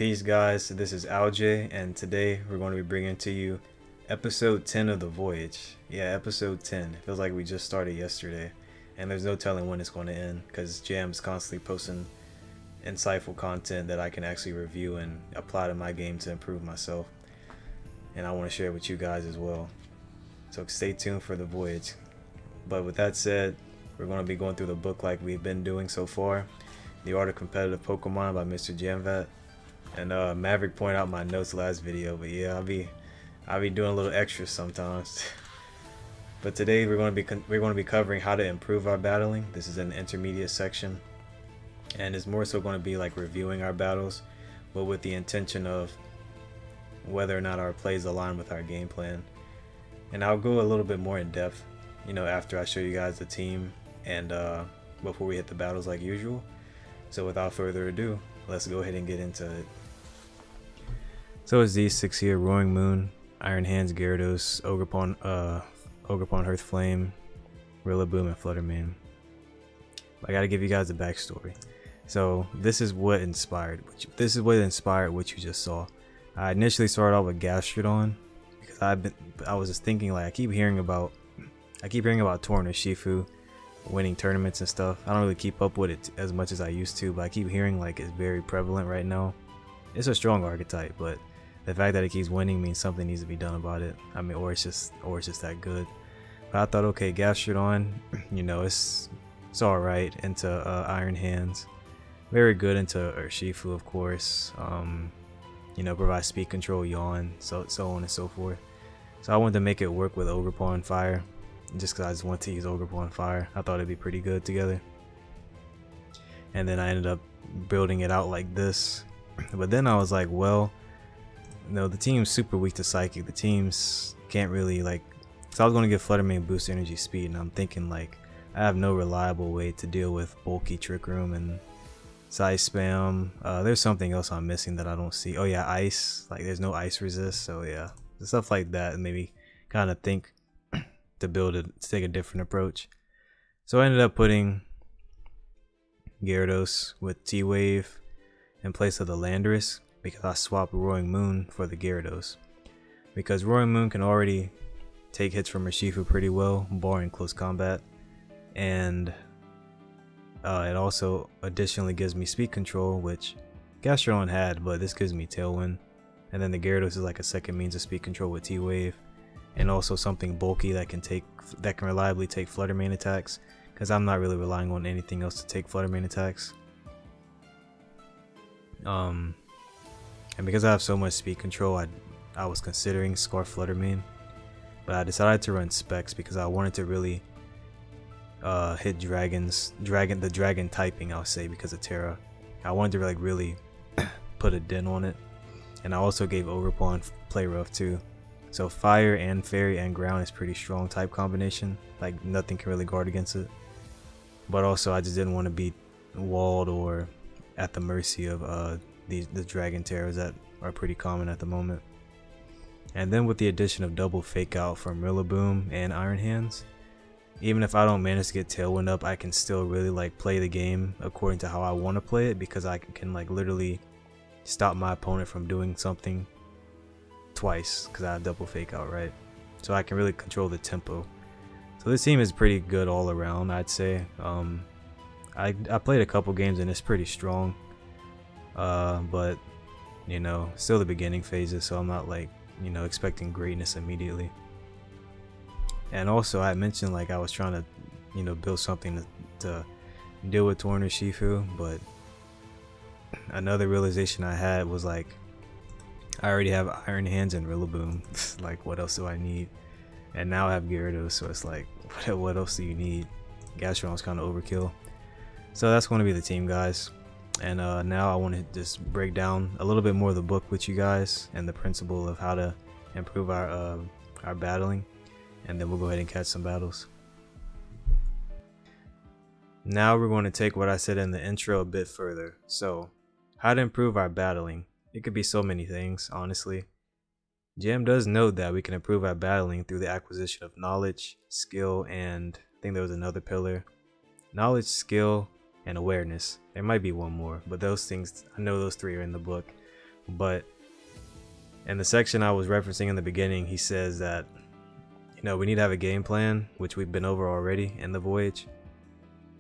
Peace guys, this is Alj, and today we're going to be bringing to you episode 10 of the Voyage. Yeah, episode 10. It feels like we just started yesterday, and there's no telling when it's going to end because Jam's constantly posting insightful content that I can actually review and apply to my game to improve myself, and I want to share it with you guys as well. So stay tuned for the Voyage. But with that said, we're going to be going through the book like we've been doing so far, The Art of Competitive Pokemon by Mr. Jamvat. And Maverick pointed out my notes last video, but yeah, I'll be doing a little extra sometimes. But today we're going to be covering how to improve our battling. This is an intermediate section, and it's more so going to be like reviewing our battles, but with the intention of whether or not our plays align with our game plan. And I'll go a little bit more in depth, you know, after I show you guys the team and before we hit the battles like usual. So without further ado, let's go ahead and get into it. So it's these 6 here: Roaring Moon, Iron Hands, Gyarados, Ogerpon, Hearthflame, Rillaboom, and Fluttermane. I gotta give you guys a backstory. So this is what inspired what you just saw. I initially started off with Gastrodon because I was just thinking, like, I keep hearing about Torn or Shifu winning tournaments and stuff. I don't really keep up with it as much as I used to, but I keep hearing like it's very prevalent right now. It's a strong archetype, but the fact that it keeps winning means something needs to be done about it. I mean, or it's just that good. But I thought, okay, Gastrodon, you know, it's alright into Iron Hands, very good into Urshifu, of course. You know, provide speed control, yawn, so on and so forth. So I wanted to make it work with Ogerpon Fire, just because I just want to use Ogerpon Fire. I thought it'd be pretty good together, and then I ended up building it out like this. But then I was like, well, no, the team's super weak to Psychic. The teams can't really, like, so I was going to give Fluttermane boost energy speed, and I'm thinking, like, I have no reliable way to deal with bulky Trick Room and Size Spam. There's something else I'm missing that I don't see. Oh yeah, Ice. Like, there's no Ice Resist, so yeah, stuff like that, and maybe kind of think to take a different approach. So I ended up putting Gyarados with T-Wave in place of the Landorus, because I swapped Roaring Moon for the Gyarados, because Roaring Moon can already take hits from Urshifu pretty well, barring close combat, and it also additionally gives me speed control, which Gastrodon had, but this gives me Tailwind. And then the Gyarados is like a second means of speed control with T-Wave, and also something bulky that can reliably take Fluttermane attacks, because I'm not really relying on anything else to take Fluttermane attacks. And because I have so much speed control, I was considering Scarf Fluttermane, but I decided to run Specs because I wanted to really hit the dragon typing, I'll say, because of Terra. I wanted to like really put a dent on it, and I also gave Ogerpon Play Rough too. So Fire and Fairy and Ground is pretty strong type combination. Like, nothing can really guard against it. But also, I just didn't want to be walled or at the mercy of the Dragon Terrors that are pretty common at the moment. And then with the addition of double Fake Out from Rillaboom and Iron Hands, even if I don't manage to get Tailwind up, I can still really like play the game according to how I want to play it, because I can like literally stop my opponent from doing something twice because I have double Fake Out, right? So I can really control the tempo. So this team is pretty good all around, I'd say. I played a couple games and it's pretty strong, but you know, still the beginning phases, so I'm not like, you know, expecting greatness immediately. And also I mentioned like I was trying to, you know, build something to deal with Torn or Shifu, but another realization I had was like, I already have Iron Hands and Rillaboom. Like, what else do I need? And now I have Gyarados, so it's like, what else do you need? Gastrodon's kind of overkill. So that's going to be the team, guys. And now I want to just break down a little bit more of the book with you guys and the principle of how to improve our battling, and then we'll go ahead and catch some battles. Now we're going to take what I said in the intro a bit further. So, how to improve our battling. It could be so many things, honestly. Jam does note that we can improve our battling through the acquisition of knowledge, skill, and I think there was another pillar. Knowledge, skill, and awareness. There might be one more, but those things, I know those three are in the book. But in the section I was referencing in the beginning, he says that, you know, we need to have a game plan, which we've been over already in the Voyage.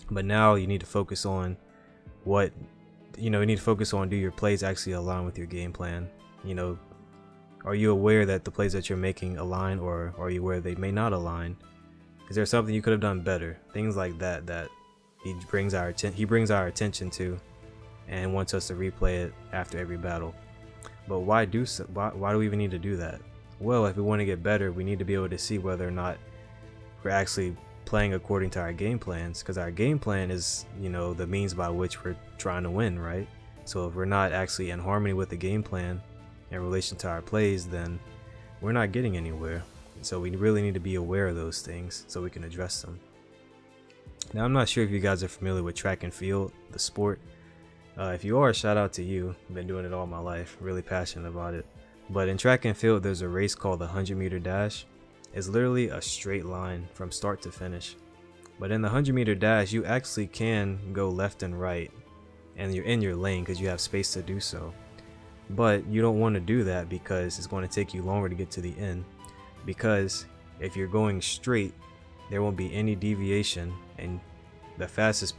But now you need to focus on what, you know, you need to focus on, do your plays actually align with your game plan? You know, are you aware that the plays that you're making align, or are you aware they may not align? Is there something you could have done better? Things like that that he brings our attention to, and wants us to replay it after every battle. But why do we even need to do that? Well, if we want to get better, we need to be able to see whether or not we're actually playing according to our game plans, because our game plan is, you know, the means by which we're trying to win, right? So if we're not actually in harmony with the game plan in relation to our plays, then we're not getting anywhere. So we really need to be aware of those things so we can address them. Now, I'm not sure if you guys are familiar with track and field, the sport. If you are, shout out to you. I've been doing it all my life, really passionate about it. But in track and field, there's a race called the 100-meter dash. It's literally a straight line from start to finish. But in the 100-meter dash, you actually can go left and right, and you're in your lane because you have space to do so. But you don't want to do that because it's going to take you longer to get to the end. Because if you're going straight, there won't be any deviation, and the fastest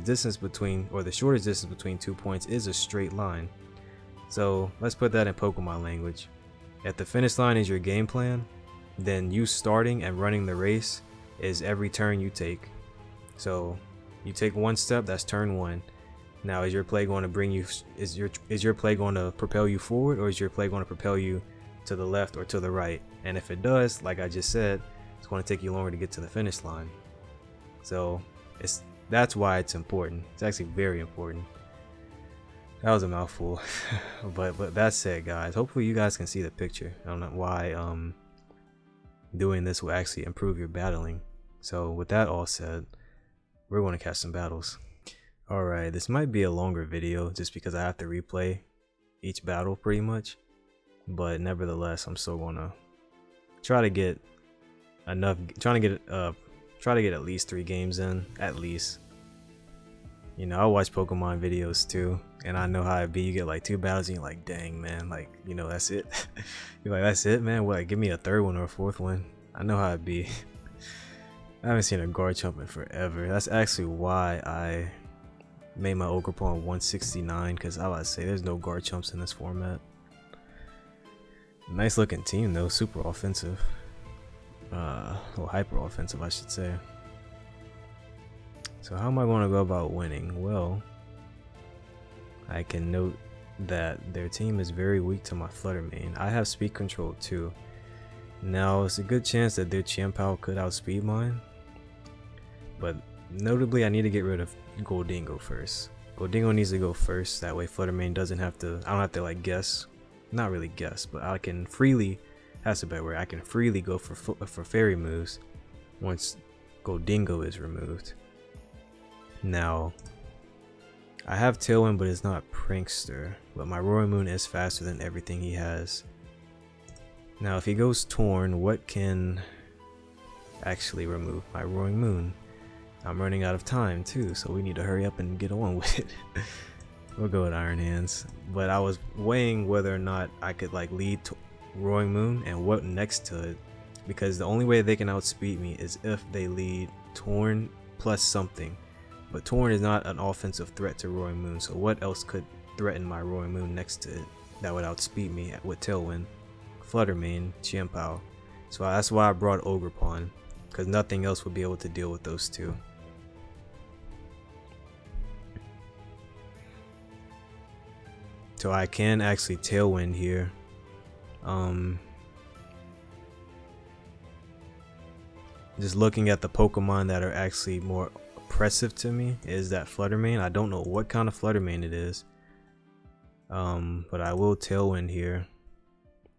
distance between, or the shortest distance between 2 points is a straight line. So let's put that in Pokemon language. If the finish line is your game plan, then you starting and running the race is every turn you take. So you take one step, that's turn one. Now, is your play going to bring you, is your play going to propel you forward, or is your play going to propel you to the left or to the right? And if it does, like I just said, it's going to take you longer to get to the finish line. So that's why it's important. It's actually very important. That was a mouthful. but that's it, guys. Hopefully you guys can see the picture. I don't know why doing this will actually improve your battling. So with that all said, we're going to catch some battles. Alright, this might be a longer video just because I have to replay each battle pretty much. But nevertheless, I'm still gonna try to get try to get at least 3 games in, at least. You know, I watch Pokemon videos too, and I know how it be. You get like 2 battles and you're like, dang man, like, you know, that's it. You're like, that's it, man. What, give me a 3rd one or a 4th one. I know how it be. I haven't seen a Garchomp in forever. That's actually why I made my Ogerpon 169, because I was to say there's no Garchomps in this format. Nice looking team though, super offensive. Well, hyper offensive, I should say. So how am I going to go about winning? Well, I can note that their team is very weak to my Flutter Mane. I have speed control too. Now, it's a good chance that their Chimpao could outspeed mine. But notably, I need to get rid of Goldingo first. Goldingo needs to go first. That way Flutter Mane doesn't have to, I don't have to like guess. Not really guess, but I can freely, that's a better word, I can freely go for fairy moves once Goldingo is removed. Now, I have Tailwind, but it's not Prankster, but my Roaring Moon is faster than everything he has. Now, if he goes Torn, what can actually remove my Roaring Moon? I'm running out of time too, so we need to hurry up and get on with it. We'll go with Iron Hands. But I was weighing whether or not I could like lead Roaring Moon and what next to it, because the only way they can outspeed me is if they lead Torn plus something. But Torn is not an offensive threat to Roaring Moon, so what else could threaten my Roaring Moon next to it that would outspeed me with Tailwind? Flutter Mane, Chimpao. So that's why I brought Ogerpon, because nothing else would be able to deal with those two. So I can actually Tailwind here. Just looking at the Pokemon that are actually more oppressive to me is that Flutter Mane. I don't know what kind of Flutter Mane it is. But I will Tailwind here.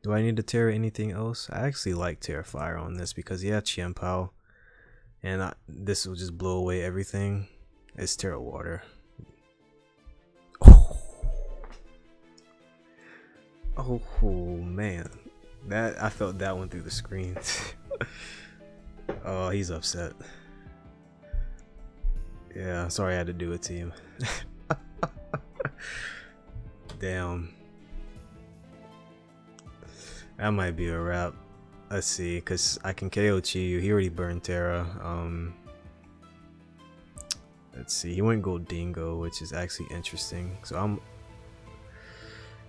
Do I need to Terra anything else? I actually like Terra Fire on this because yeah, Chimpao. And this will just blow away everything. It's Terra Water. Oh man, that I felt that one through the screen. Oh, he's upset. Yeah, sorry I had to do it to him. Damn. That might be a wrap. Let's see, because I can KO Chiyu. He already burned Terra. Let's see, he went Goldingo, which is actually interesting. So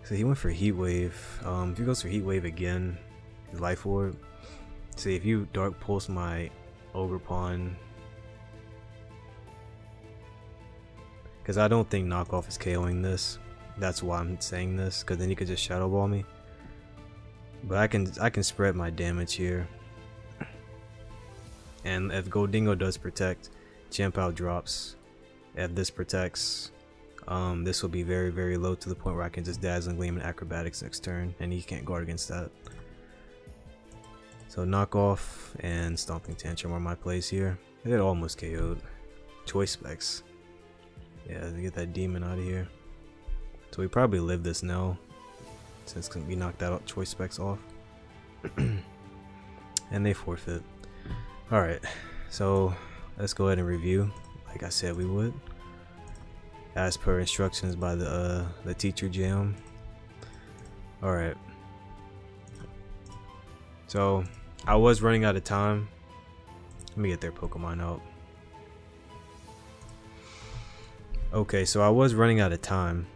he went for Heat Wave. If he goes for Heat Wave again, his Life Orb. See, if you Dark Pulse my Ogre Pawn, because I don't think Knockoff is KOing this. That's why I'm saying this, because then he could just Shadow Ball me. But I can spread my damage here. And if Goldingo does protect, Chien-Pao drops. If this protects, this will be very, very low to the point where I can just Dazzling Gleam and Acrobatics next turn, and he can't guard against that. So Knockoff and Stomping Tantrum are my plays here. It almost KO'd. Choice Specs. Yeah, to get that demon out of here. So we probably live this now, since we knocked that Choice Specs off. And they forfeit. Alright, so let's go ahead and review like I said we would, as per instructions by the teacher jam. Alright, so I was running out of time. Let me get their Pokemon out. Okay, so I was running out of time,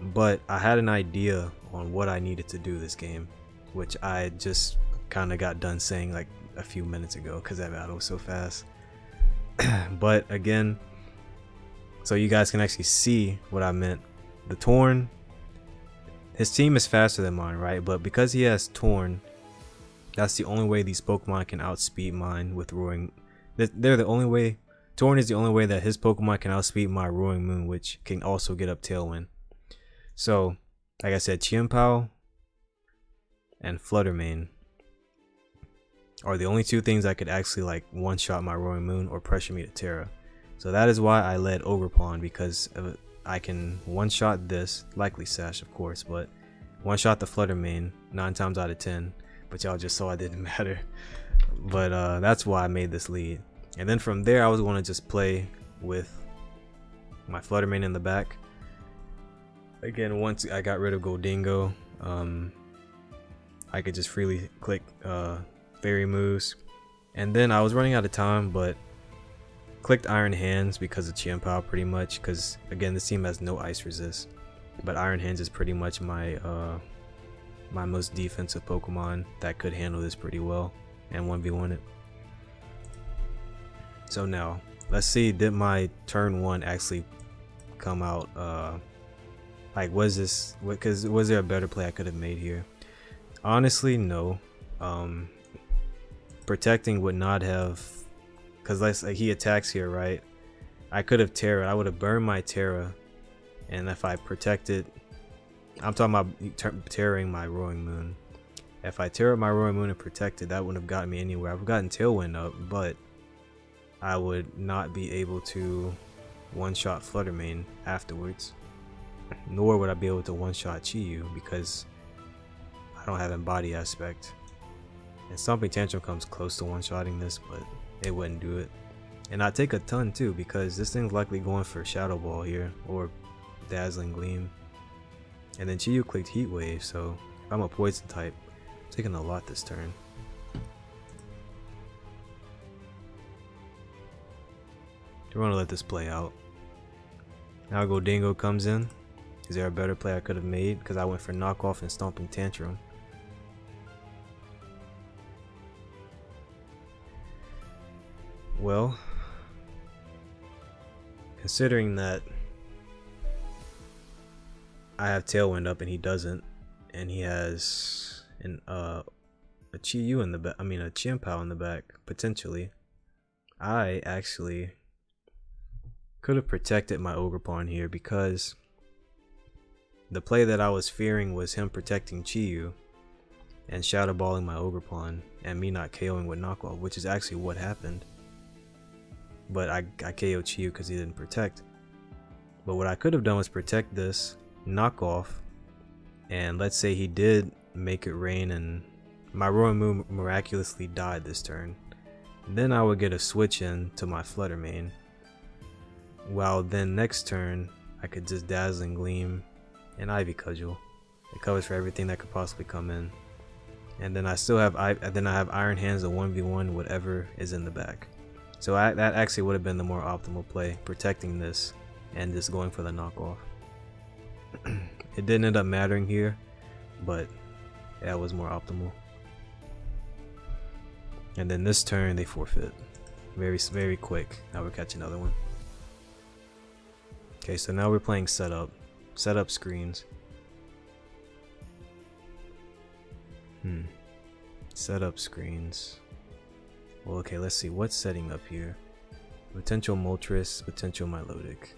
but I had an idea on what I needed to do this game, which I just kind of got done saying like a few minutes ago because that battle was so fast. But again, so you guys can actually see what I meant. The Torn, his team is faster than mine, right? But because he has Torn, that's the only way these Pokemon can outspeed mine with Roaring. They're the only way. Torn is the only way that his Pokemon can outspeed my Roaring Moon, which can also get up Tailwind. So, like I said, Chien-Pao and Fluttermane are the only two things I could actually like one-shot my Roaring Moon or pressure me to Terra. So that is why I led Ogre Pawn, because I can one-shot this, likely Sash of course, but one-shot the Fluttermane 9 times out of 10. But y'all just saw it didn't matter. But that's why I made this lead. And then from there I was going to just play with my Fluttermane in the back. Again, once I got rid of Goldingo, I could just freely click Fairy moves. And then I was running out of time, but clicked Iron Hands because of Chien-Pao pretty much, because again this team has no ice resist. But Iron Hands is pretty much my my most defensive Pokemon that could handle this pretty well and 1v1 it. So now let's see, did my turn 1 actually come out like was there a better play I could have made here? Honestly, no. Protecting would not have, because like he attacks here, right? I could have Terra. I would have burned my Terra, and if I protected, I'm talking about Terraing my Roaring Moon. If I Terra my Roaring Moon and protected, that wouldn't have gotten me anywhere. I've gotten Tailwind up, but I would not be able to one-shot Fluttermane afterwards. Nor would I be able to one-shot Chiyu because I don't have Embody Aspect. And Stomping Tantrum comes close to one-shotting this, but it wouldn't do it. And I take a ton too, because this thing's likely going for Shadow Ball here, or Dazzling Gleam. And then Chiyu clicked Heat Wave, so if I'm a Poison type, I'm taking a lot this turn. We're gonna let this play out. Now Goldingo comes in. Is there a better play I could have made? Because I went for Knockoff and Stomping Tantrum. Well, considering that I have Tailwind up and he doesn't, and he has a Chiyu in the back, I mean a Chien-Pao in the back potentially, I actually could have protected my Ogre Pawn here, because the play that I was fearing was him protecting Chiyu and Shadow Balling my Ogre Pawn and me not KOing with Knockoff, which is actually what happened. But I KO'd Chiyu because he didn't protect. But what I could have done was protect this, Knockoff, and let's say he did make it rain and my Roaring Moon miraculously died this turn. Then I would get a switch in to my Fluttermane. Well, then next turn I could just Dazzling Gleam and Ivy Cudgel. It covers for everything that could possibly come in. And then I still have I have Iron Hands, a 1v1 whatever is in the back. So that actually would have been the more optimal play, protecting this and just going for the knockoff. It didn't end up mattering here, but that was more optimal. And then this turn they forfeit. Very quick. Now we're catching another one. Okay, so now we're playing setup screens. Setup screens. Well, okay, let's see what's setting up here. Potential Moltres, potential Milotic.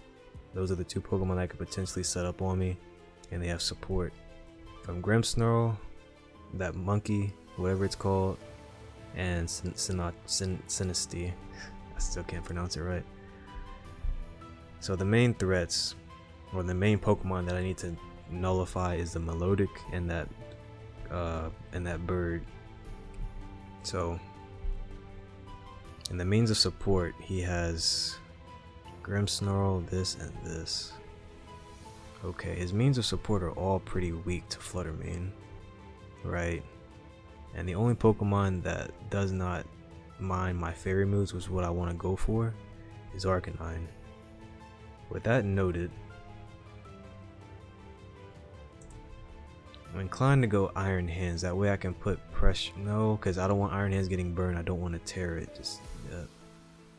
Those are the two Pokemon that could potentially set up on me, and they have support from Grimmsnarl, that monkey, whatever it's called, and Sinistea. I still can't pronounce it right. So the main threats, or the main Pokemon that I need to nullify, is the Milotic and that bird. So in the means of support, he has Grimmsnarl, this, and this. Okay, his means of support are all pretty weak to Fluttermane, right? And the only Pokemon that does not mind my fairy moves, which is what I want to go for, is Arcanine. With that noted, I'm inclined to go Iron Hands. That way I can put pressure. No, because I don't want Iron Hands getting burned. I don't want to tear it. Just yeah.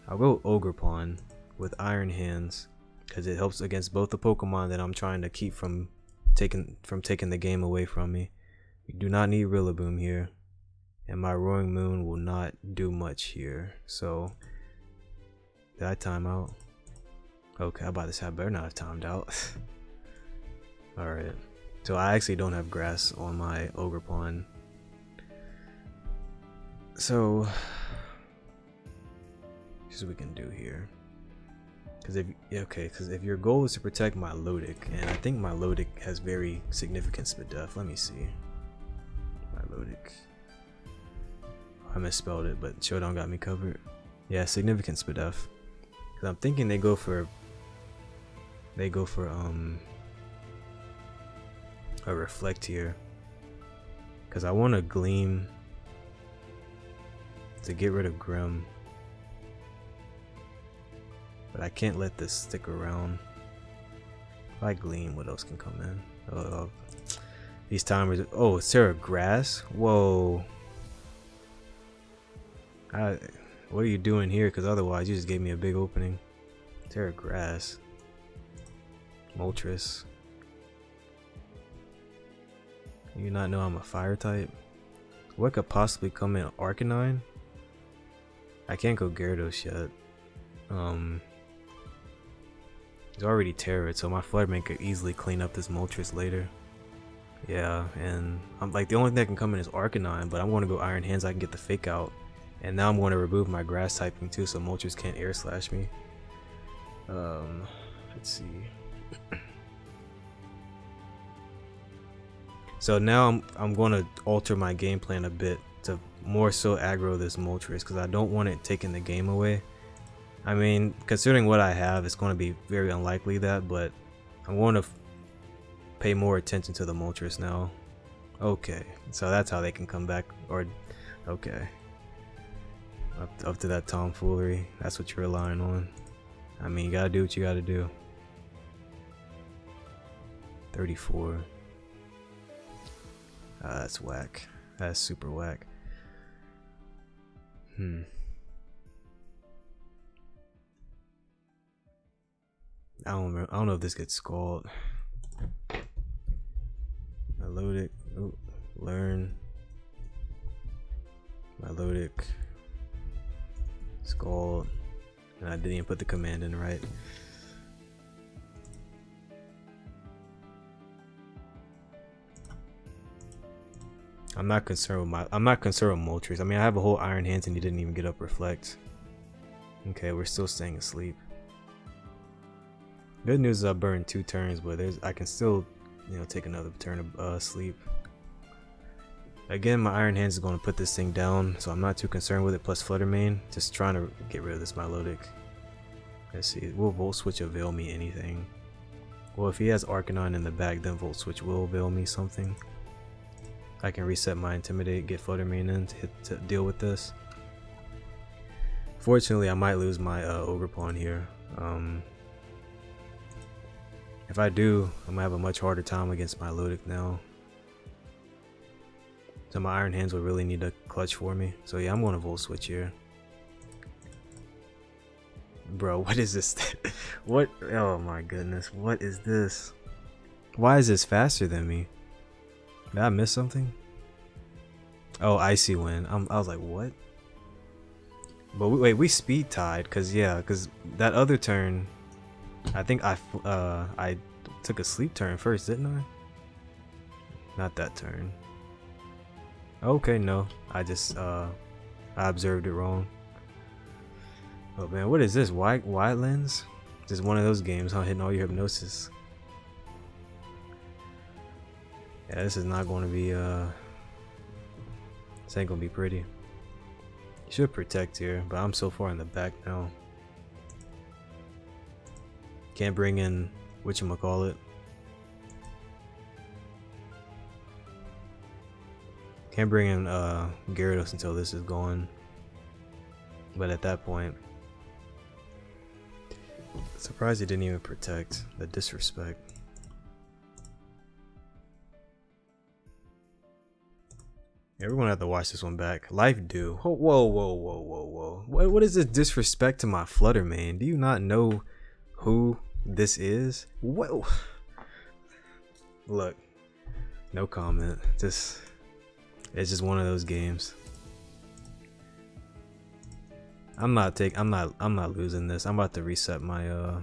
I'll go Ogerpon with Iron Hands because it helps against both the Pokemon that I'm trying to keep from taking the game away from me. We do not need Rillaboom here, and my Roaring Moon will not do much here. So did I time out? Okay, I'm about to say I better not have timed out. Alright. So I actually don't have grass on my Ogerpon. So here's what we can do here. Because if your goal is to protect Milotic, and I think Milotic has very significant Spadef. Let me see. Milotic. I misspelled it, but Showdown got me covered. Yeah, significant Spadef. Because I'm thinking they go for a Reflect here, because I want to Gleam to get rid of Grim, but I can't let this stick around. If I Gleam, what else can come in? These timers. Oh, is there a Grass? Whoa. What are you doing here? Because otherwise you just gave me a big opening. Terra Grass. Moltres. You not know I'm a fire type? What could possibly come in? Arcanine? I can't go Gyarados yet. He's already Terra, so my Fluttermane could easily clean up this Moltres later. Yeah, and I'm like, the only thing that can come in is Arcanine, but I'm going to go Iron Hands. I can get the Fake out, and now I'm going to remove my Grass typing too, so Moltres can't Air Slash me. Let's see. So now I'm going to alter my game plan a bit to more so aggro this Moltres, because I don't want it taking the game away. I mean, considering what I have, it's going to be very unlikely that, but I'm going to pay more attention to the Moltres now. Okay, so that's how they can come back, or okay. Up to that tomfoolery, that's what you're relying on. I mean, you gotta do what you gotta do. 34. That's whack. That's super whack. I don't know if this gets Scald. Milotic. Ooh, learn. Milotic. Scald. And I didn't even put the command in right. I'm not concerned with Moltres. I mean, I have a whole Iron Hands and he didn't even get up Reflect. Okay, we're still staying asleep. Good news is I burned 2 turns, but I can still, take another turn of sleep. Again, my Iron Hands is going to put this thing down, so I'm not too concerned with it. Plus Fluttermane, just trying to get rid of this Milotic. Let's see, will Volt Switch avail me anything? Well, if he has Arcanine in the back, then Volt Switch will avail me something. I can reset my Intimidate, get Flutter Mane in to deal with this. Fortunately, I might lose my Ogre Pawn here. If I do, I'm gonna have a much harder time against my Milotic now. So my Iron Hands will really need a clutch for me. So yeah, I'm going to Volt Switch here. Bro, what is this? What? Oh my goodness, what is this? Why is this faster than me? Did I miss something? Oh, Icy Wind. I was like, what? But wait, we speed tied, cause that other turn, I think I took a sleep turn first, didn't I? Not that turn. Okay, no, I just I observed it wrong. Oh man, what is this? Wide lens? Just one of those games, huh? Hitting all your hypnosis. Yeah, this is not going to be this ain't gonna be pretty. Should protect here, but I'm so far in the back now. Can't bring in whatchamacallit. Can't bring in Gyarados until this is gone. But at that point, surprised he didn't even protect. The disrespect. Yeah, we're gonna have to watch this one back. Life Dew. Oh, whoa. What is this disrespect to my Flutter Mane? Do you not know who this is? Whoa. Look, no comment. It's just one of those games. I'm not losing this. I'm about to reset my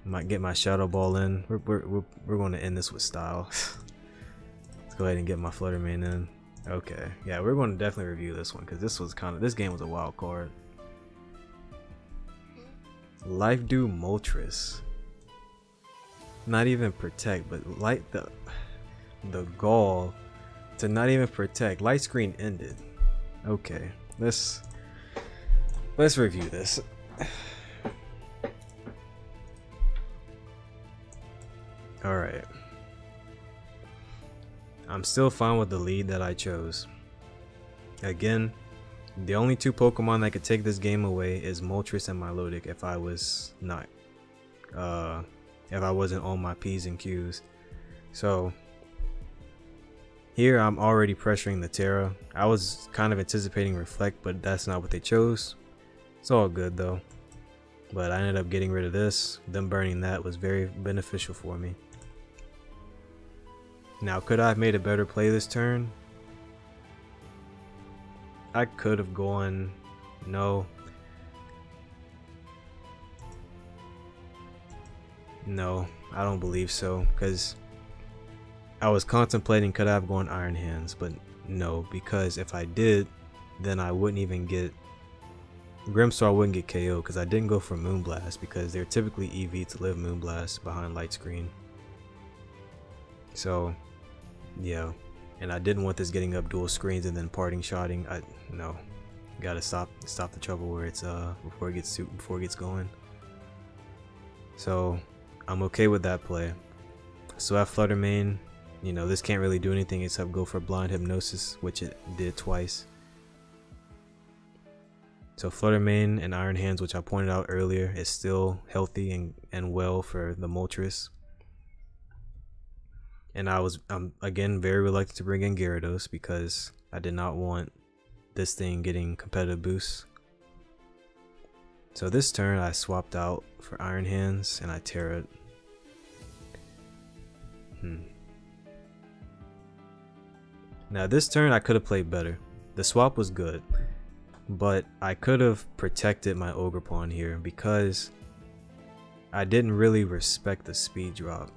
might get my Shadow Ball in. We're going to end this with style. Let's go ahead and get my Flutter Mane in. Okay, yeah, we're going to definitely review this one because this game was a wild card. Life Dew Moltres. Not even protect, but like the gall to not even protect. Light Screen ended. Okay, let's review this. All right. I'm still fine with the lead that I chose. Again, the only two Pokemon that could take this game away is Moltres and Milotic if I was not if I wasn't on my P's and Q's. So here I'm already pressuring the Terra. I was kind of anticipating Reflect, but that's not what they chose. It's all good though. But I ended up getting rid of this. Them burning that was very beneficial for me. Now, could I have made a better play this turn? I could have gone... No. No, I don't believe so. Because I was contemplating could I have gone Iron Hands, but no. Because if I did, then I wouldn't even get... Grimmstar wouldn't get KO because I didn't go for Moonblast because they're typically EV to live Moonblast behind Light Screen. So, yeah, and I didn't want this getting up dual screens and then parting shotting. No, gotta stop the trouble where it's before it gets going. So I'm okay with that play. So I Flutter Mane. You know, this can't really do anything except go for Blind Hypnosis, which it did twice. So Flutter Mane and Iron Hands, which I pointed out earlier, is still healthy and well for the Moltres. And I'm again very reluctant to bring in Gyarados because I did not want this thing getting competitive boosts. So this turn I swapped out for Iron Hands and I Terra'd. Now this turn I could have played better. The swap was good, but I could have protected my Ogre Pawn here because I didn't really respect the speed drop.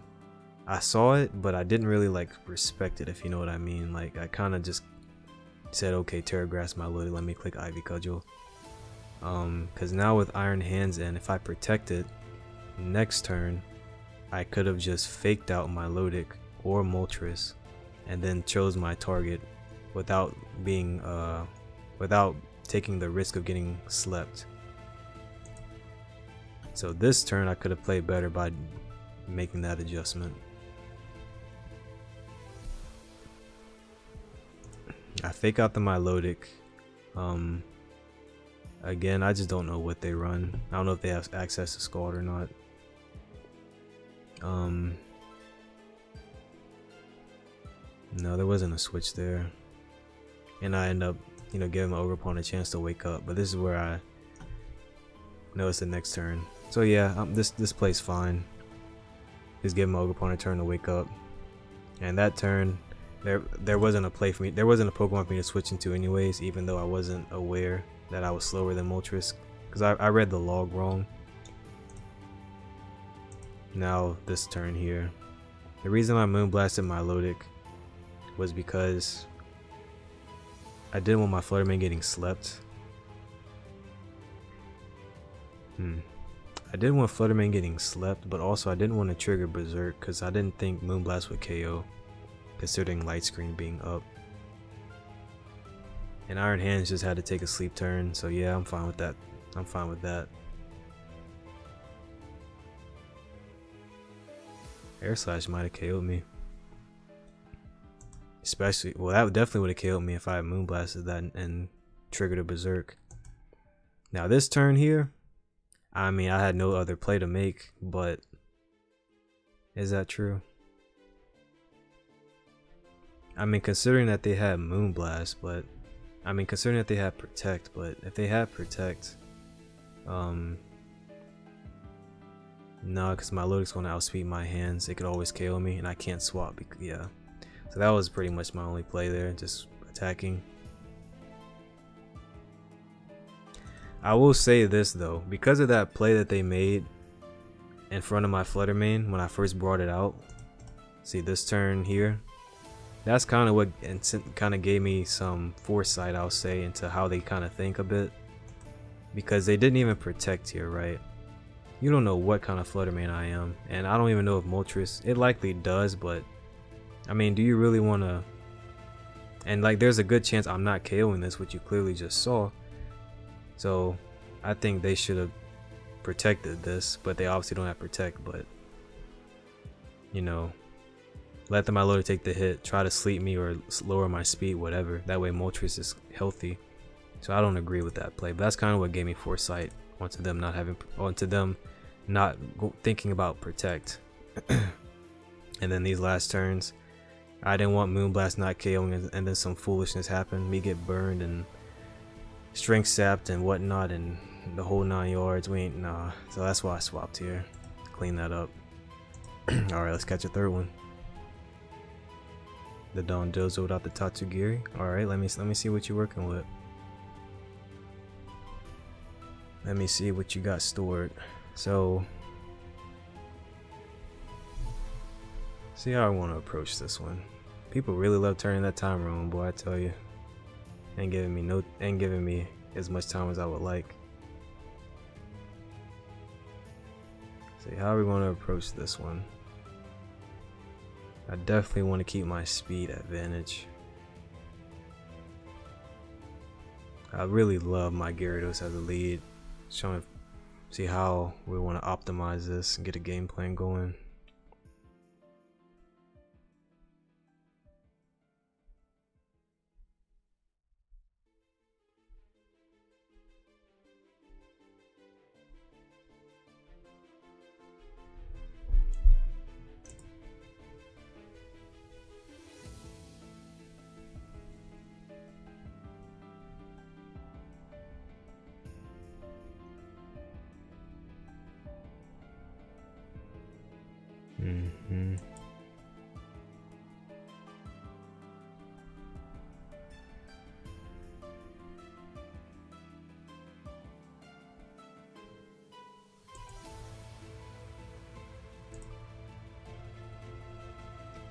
I saw it, but I didn't really like respect it, if you know what I mean. Like I kind of just said, okay, Terra Grass my Milotic, let me click Ivy Cudgel. Because now with Iron Hands in, if I protect it next turn, I could have just faked out my Milotic or Moltres and then chose my target without being without taking the risk of getting slept. So this turn I could have played better by making that adjustment. I fake out the melodic. Again, I just don't know what they run. I don't know if they have access to Scald or not. No, there wasn't a switch there, and I end up, you know, giving my overpawn a chance to wake up. But this is where I know it's the next turn. So yeah, this plays fine. Just give my overpawn a turn to wake up, and that turn, there wasn't a play for me. There wasn't a Pokemon for me to switch into anyways, even though I wasn't aware that I was slower than Moltres, because I read the log wrong. Now this turn here, the reason I Moonblasted my Melodic was because I didn't want my Fluttermane getting slept. I didn't want Fluttermane getting slept, but also I didn't want to trigger Berserk because I didn't think Moonblast would KO, considering Light Screen being up. And Iron Hands just had to take a sleep turn, so yeah, I'm fine with that. I'm fine with that. Air Slash might have KO'd me. Especially, well, that definitely would have KO'd me if I had Moonblasted that and triggered a Berserk. Now this turn here, I mean, I had no other play to make, but is that true? I mean, considering that they had Moonblast, but I mean, considering that they had Protect, but if they had Protect, no, because my Melodic's going to outspeed my hands. It could always KO me, and I can't swap. Yeah, so that was pretty much my only play there, just attacking. I will say this though, because of that play that they made in front of my Fluttermane when I first brought it out. See this turn here? That's kind of what kind of gave me some foresight, I'll say, into how they kind of think a bit. Because they didn't even Protect here, right? You don't know what kind of Fluttermane I am, and I don't even know if Moltres, it likely does, but I mean, do you really want to? And like, there's a good chance I'm not KOing this, which you clearly just saw. So I think they should have protected this, but they obviously don't have Protect. But you know, let the Milotic take the hit, try to sleep me or lower my speed, whatever. That way Moltres is healthy. So I don't agree with that play, but that's kind of what gave me foresight onto them not thinking about Protect. And then these last turns, I didn't want Moonblast not KOing, and then some foolishness happened. Me get burned and Strength sapped and whatnot, and the whole 9 yards. We ain't nah. So that's why I swapped here. Clean that up. Alright, let's catch a third one. The Don Dozo without the Tatsugiri. Alright, let me see what you're working with. Let me see what you got stored. So see how I want to approach this one. People really love turning that timer on, boy, I tell you. Ain't giving me as much time as I would like. See, how are we going to approach this one? I definitely want to keep my speed advantage. I really love my Gyarados as a lead. Just trying to see how we want to optimize this and get a game plan going.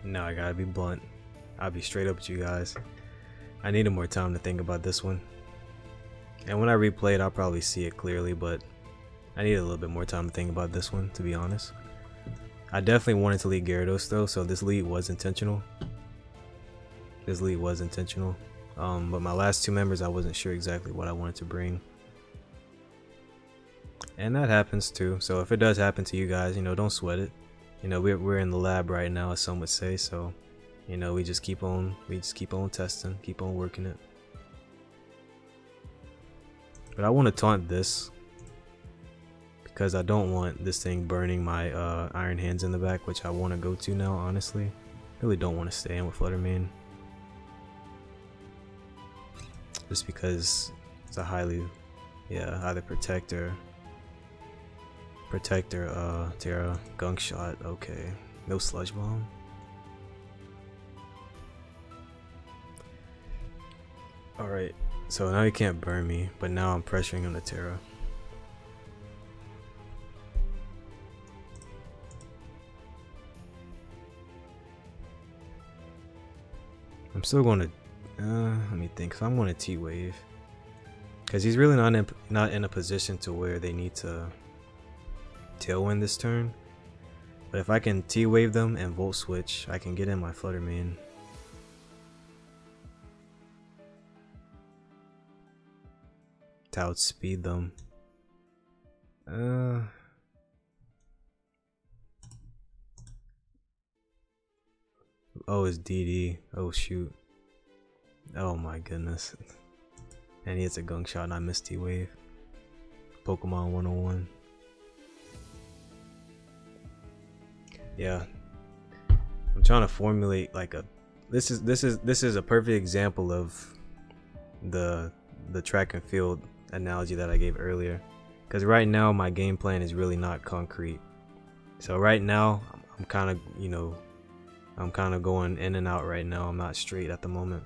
No, I gotta be blunt. I'll be straight up with you guys. I needed more time to think about this one. And when I replay it, I'll probably see it clearly, but I needed a little bit more time to think about this one, to be honest. I definitely wanted to lead Gyarados though, so this lead was intentional. This lead was intentional. But my last two members, I wasn't sure exactly what I wanted to bring. And that happens too. So if it does happen to you guys, you know, don't sweat it. you know, we're in the lab right now, as some would say. So, you know, we just keep on testing, keep on working it. But I want to taunt this because I don't want this thing burning my Iron Hands in the back, which I want to go to now. Honestly, really don't want to stay in with Fluttermane, just because it's a highly, yeah, either protector, Terra, Gunk Shot. Okay, no Sludge Bomb. All right, so now he can't burn me, but now I'm pressuring him to Terra. I'm still going to, let me think. So I'm going to T-Wave, because he's really not in a position to where they need to Tailwind this turn. But if I can T-Wave them and Volt Switch, I can get in my Fluttermane. To outspeed them. Oh, it's DD. Oh shoot. Oh my goodness. And he hits a Gunk Shot and I missed T-Wave. Pokemon 101. Yeah. I'm trying to formulate like a this is a perfect example of the track and field analogy that I gave earlier. Because right now my game plan is really not concrete. So right now I'm kind of, you know, I'm kind of going in and out right now. I'm not straight at the moment.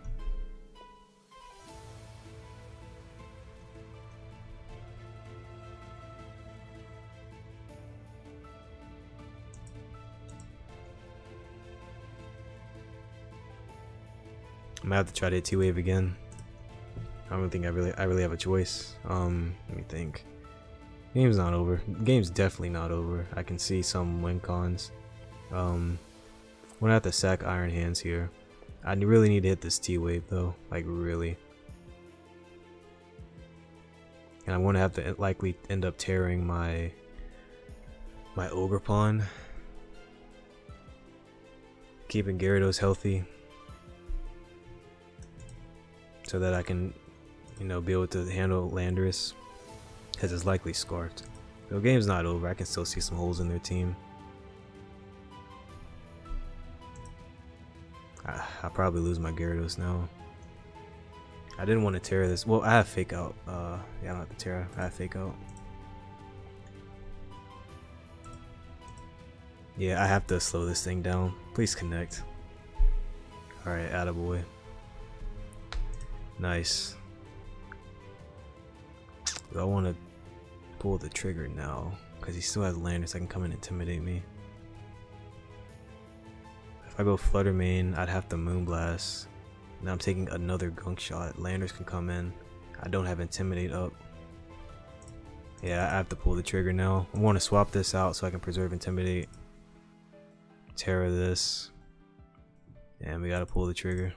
I might have to try to hit T-Wave again. I don't think I really have a choice. Let me think. Game's not over. Game's definitely not over. I can see some win cons. I'm gonna have to sack Iron Hands here. I really need to hit this T-Wave though, like really. And I'm gonna have to likely end up tearing my Ogre Pawn. Keeping Gyarados healthy, so that I can, you know, be able to handle Landorus, because it's likely Scarfed. So the game's not over. I can still see some holes in their team. I'll probably lose my Gyarados now. I didn't want to tear this. Well, I have Fake Out. Yeah, I don't have to tear. I have Fake Out. Yeah, I have to slow this thing down. Please connect. Alright, attaboy. Nice. I want to pull the trigger now because he still has Landorus. I can come and intimidate me. If I go Fluttermane, I'd have to Moonblast. Now I'm taking another Gunk Shot. Landorus can come in. I don't have Intimidate up. Yeah, I have to pull the trigger now. I want to swap this out so I can preserve Intimidate. Terra this. And we gotta pull the trigger.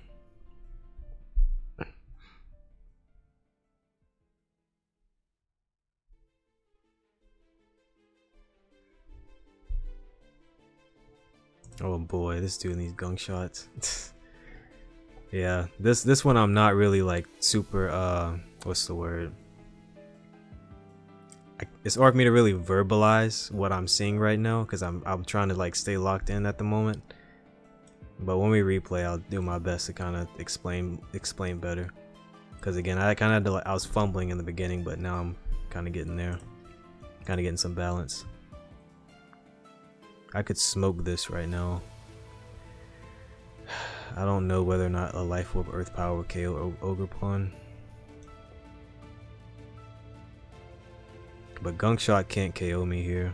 Oh boy, this dude needs Gunk Shots. Yeah, this one I'm not really like super what's the word? It's hard for me to really verbalize what I'm seeing right now because I'm trying to like stay locked in at the moment. But when we replay, I'll do my best to kind of explain better. Because again, I kind of had to, like, I was fumbling in the beginning, but now I'm kind of getting there, kind of getting some balance. I could smoke this right now. I don't know whether or not a Life Orb Earth Power will KO Ogre Pawn. But Gunk Shot can't KO me here.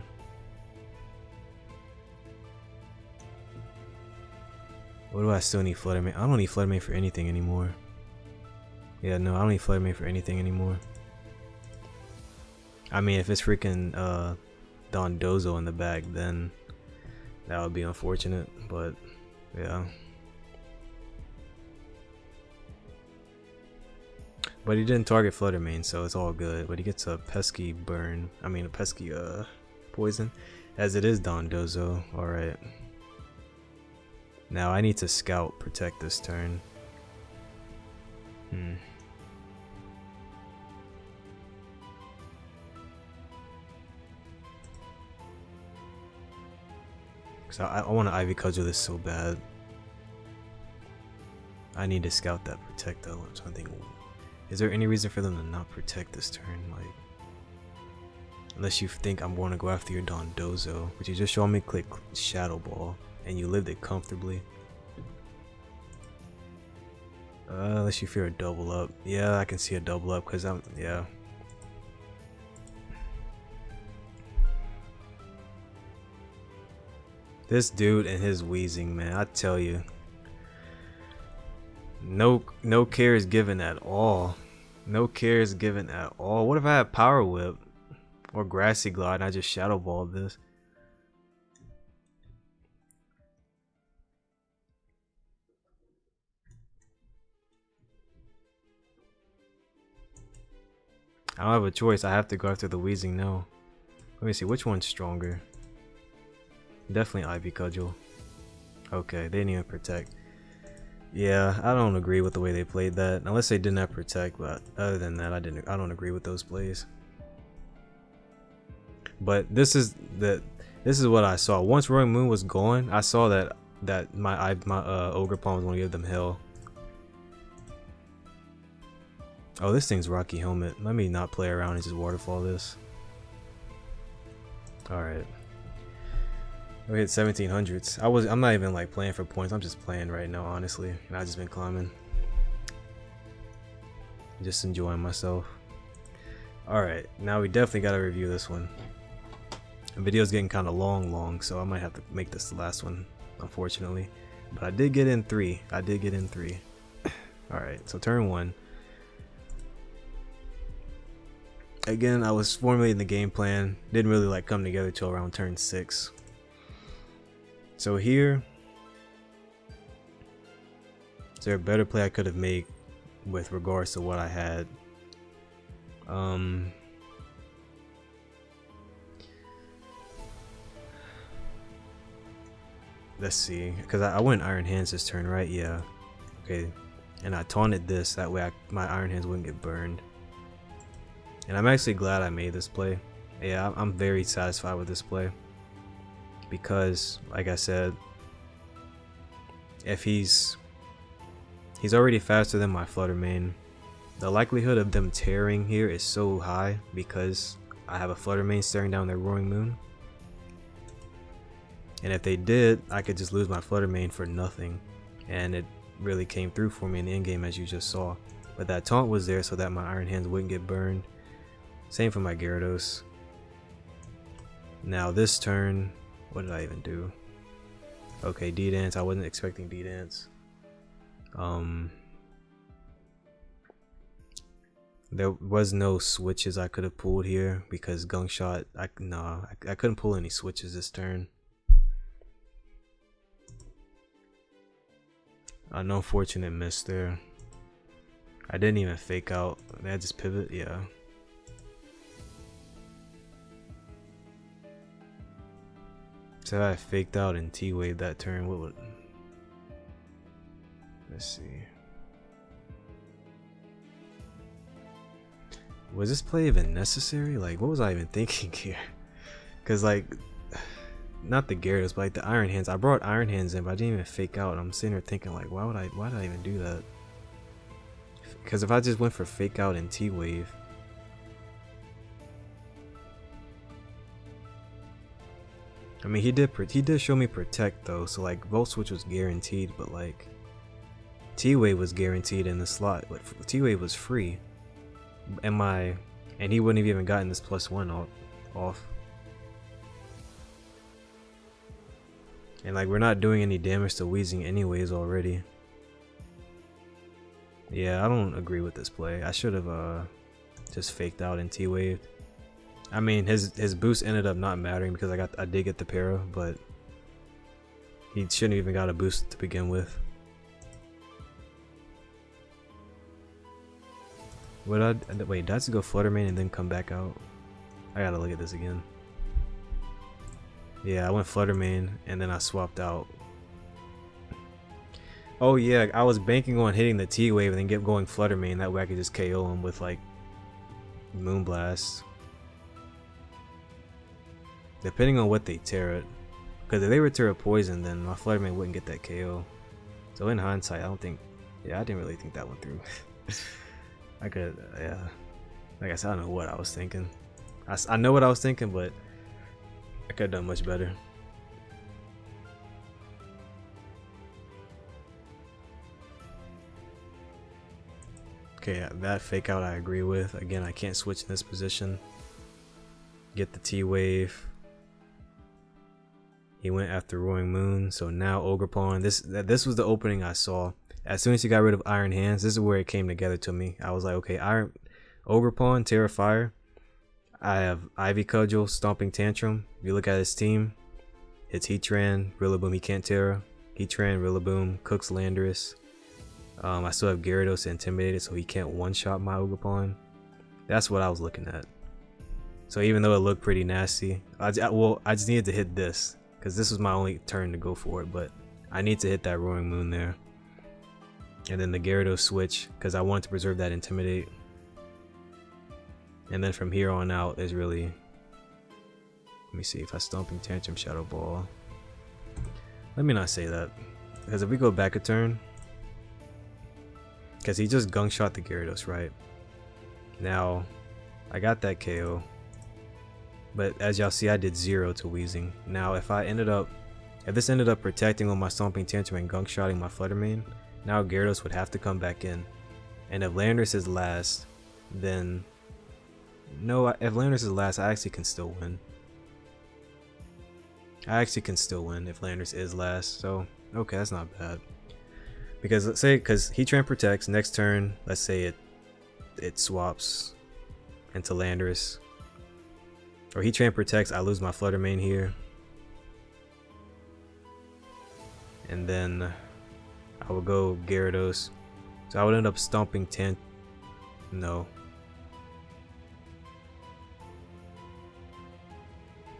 What do I still need Fluttermane? I don't need Fluttermane for anything anymore. Yeah, no, I don't need Fluttermane for anything anymore. I mean, if it's freaking Dondozo in the bag, then that would be unfortunate, but yeah. But he didn't target Fluttermane, so it's all good. But he gets a pesky burn. I mean, a pesky poison. As it is Dondozo. Alright. Now I need to scout protect this turn. Cause I want to Ivy Cudgel this so bad. I need to scout that protect though. I'm trying to think, is there any reason for them to not protect this turn? Like, unless you think I'm going to go after your Dondozo, but you just saw me click Shadow Ball and you lived it comfortably. Unless you fear a double up. Yeah, I can see a double up because yeah. This dude and his wheezing, man, I tell you. No care is given at all. No care is given at all. What if I had Power Whip or Grassy Glide and I just Shadow Balled this? I don't have a choice. I have to go after the wheezing now. Let me see which one's stronger. Definitely Ivy Cudgel. Okay, they didn't even protect. Yeah, I don't agree with the way they played that. Unless they did not protect, but other than that, I don't agree with those plays. But this is what I saw. Once Roaring Moon was gone, I saw that my Ogre Palm was gonna give them hell. Oh, this thing's Rocky Helmet. Let me not play around and just waterfall this. Alright. We hit 1700s. I'm not even like playing for points. I'm just playing right now, honestly. And I've just been climbing. Just enjoying myself. Alright, now we definitely gotta review this one. The video's getting kinda long, so I might have to make this the last one, unfortunately. But I did get in 3. Alright, so turn 1. Again, I was formulating the game plan. Didn't really like come together till around turn 6. So here, is there a better play I could have made with regards to what I had? Let's see, because I went Iron Hands this turn, right? Yeah. Okay, and I taunted this, that way my Iron Hands wouldn't get burned. And I'm actually glad I made this play. Yeah, I'm very satisfied with this play. Because, like I said, if he's already faster than my Flutter Mane, the likelihood of them tearing here is so high because I have a Flutter Mane staring down their Roaring Moon. And if they did, I could just lose my Flutter Mane for nothing. And it really came through for me in the endgame, as you just saw. But that taunt was there so that my Iron Hands wouldn't get burned. Same for my Gyarados. Now this turn, what did I even do? Okay, D-Dance. I wasn't expecting D-Dance. There was no switches I could have pulled here because Gunk Shot. I couldn't pull any switches this turn. An unfortunate miss there. I didn't even fake out. Did I just pivot? Yeah. So I faked out and T-Wave that turn. What would? Let's see. Was this play even necessary? Like, what was I even thinking here? Cause like, not the Gyarados, but like the Iron Hands. I brought Iron Hands in, but I didn't even fake out. I'm sitting here thinking like, why did I even do that? Because if I just went for fake out and T-Wave. I mean, he did show me protect though, so like Volt Switch was guaranteed, but like T-Wave was guaranteed in the slot, but T-Wave was free, and he wouldn't have even gotten this +1 off. And like we're not doing any damage to Weezing anyways already. Yeah, I don't agree with this play. I should have just faked out and T-Waved. I mean, his boost ended up not mattering because I did get the para, but he shouldn't even got a boost to begin with. Wait, did I just go Flutter Mane and then come back out? I gotta look at this again. Yeah, I went Flutter Mane and then I swapped out. Oh yeah, I was banking on hitting the T-Wave and then get going Flutter Mane. That way I could just KO him with like Moonblast. Depending on what they tear it. Because if they were to tear Poison, then my Flutter Mane wouldn't get that KO. So in hindsight, I don't think... Yeah, I didn't really think that one through. I could... Yeah. Like I said, I don't know what I was thinking. I know what I was thinking, but I could have done much better. Okay, that fake out I agree with. Again, I can't switch in this position. Get the T-Wave. He went after Roaring Moon, so now Ogerpon. This was the opening I saw. As soon as he got rid of Iron Hands, this is where it came together to me. I was like, okay, Ogerpon, Terra Fire. I have Ivy Cudgel, Stomping Tantrum. If you look at his team, it's Heatran, Rillaboom, he can't Terra. Heatran, Rillaboom, Cooks Landorus. I still have Gyarados Intimidated, so he can't one-shot my Ogerpon. That's what I was looking at. So even though it looked pretty nasty, I just needed to hit this. Because this was my only turn to go for it, but I need to hit that Roaring Moon there. And then the Gyarados switch, because I wanted to preserve that Intimidate. And then from here on out, there's really... Let me see if I Stomping Tantrum, Shadow Ball. Let me not say that. Because if we go back a turn... Because he just Gunk Shot the Gyarados, right? Now, I got that KO. But as y'all see, I did 0 to Weezing. Now, if this ended up protecting on my Stomping Tantrum and Gunk Shotting my Flutter Mane, now Gyarados would have to come back in. And if Landorus is last, then... No, if Landorus is last, I actually can still win. I actually can still win if Landorus is last, so okay, that's not bad. Because let's say, because Heatran protects, next turn, let's say it swaps into Landorus. Or Heatran protects, I lose my Flutter Mane here. And then I would go Gyarados. So I would end up Stomping No.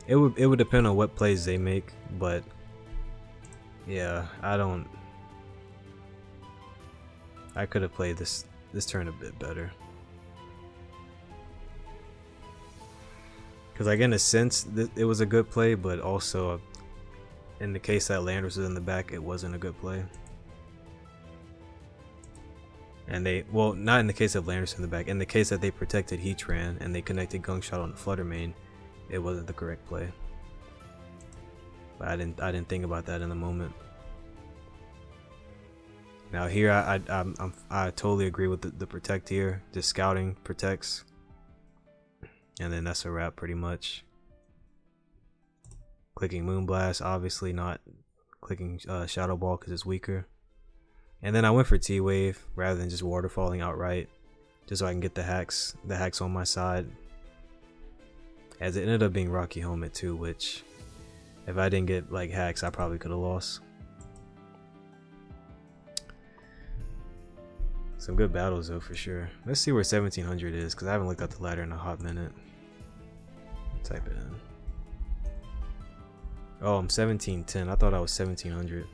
It would depend on what plays they make, but yeah, I could have played this turn a bit better. Because like in a sense, it was a good play, but also in the case that Landorus was in the back, it wasn't a good play. And well, not in the case of Landorus in the back, in the case that they protected Heatran and they connected Gunk Shot on the Flutter Mane, it wasn't the correct play. But I didn't think about that in the moment. Now here I totally agree with the protect here. Just scouting protects. And then that's a wrap pretty much. Clicking Moonblast, obviously not clicking Shadow Ball because it's weaker. And then I went for T-Wave rather than just waterfalling outright, just so I can get the hacks on my side. As it ended up being Rocky Helmet too, which if I didn't get like hacks, I probably could have lost. Some good battles though for sure. Let's see where 1700 is, because I haven't looked at the ladder in a hot minute. Type it in. Oh, I'm 1710. I thought I was 1700.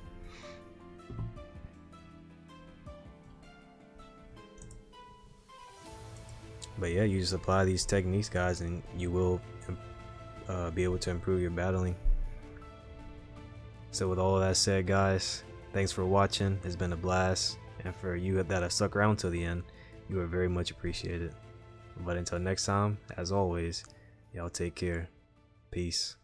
But yeah, you just apply these techniques, guys, and you will be able to improve your battling. So with all of that said, guys, thanks for watching. It's been a blast. And for you that have stuck around till the end, you are very much appreciated. But until next time, as always, y'all take care. Peace.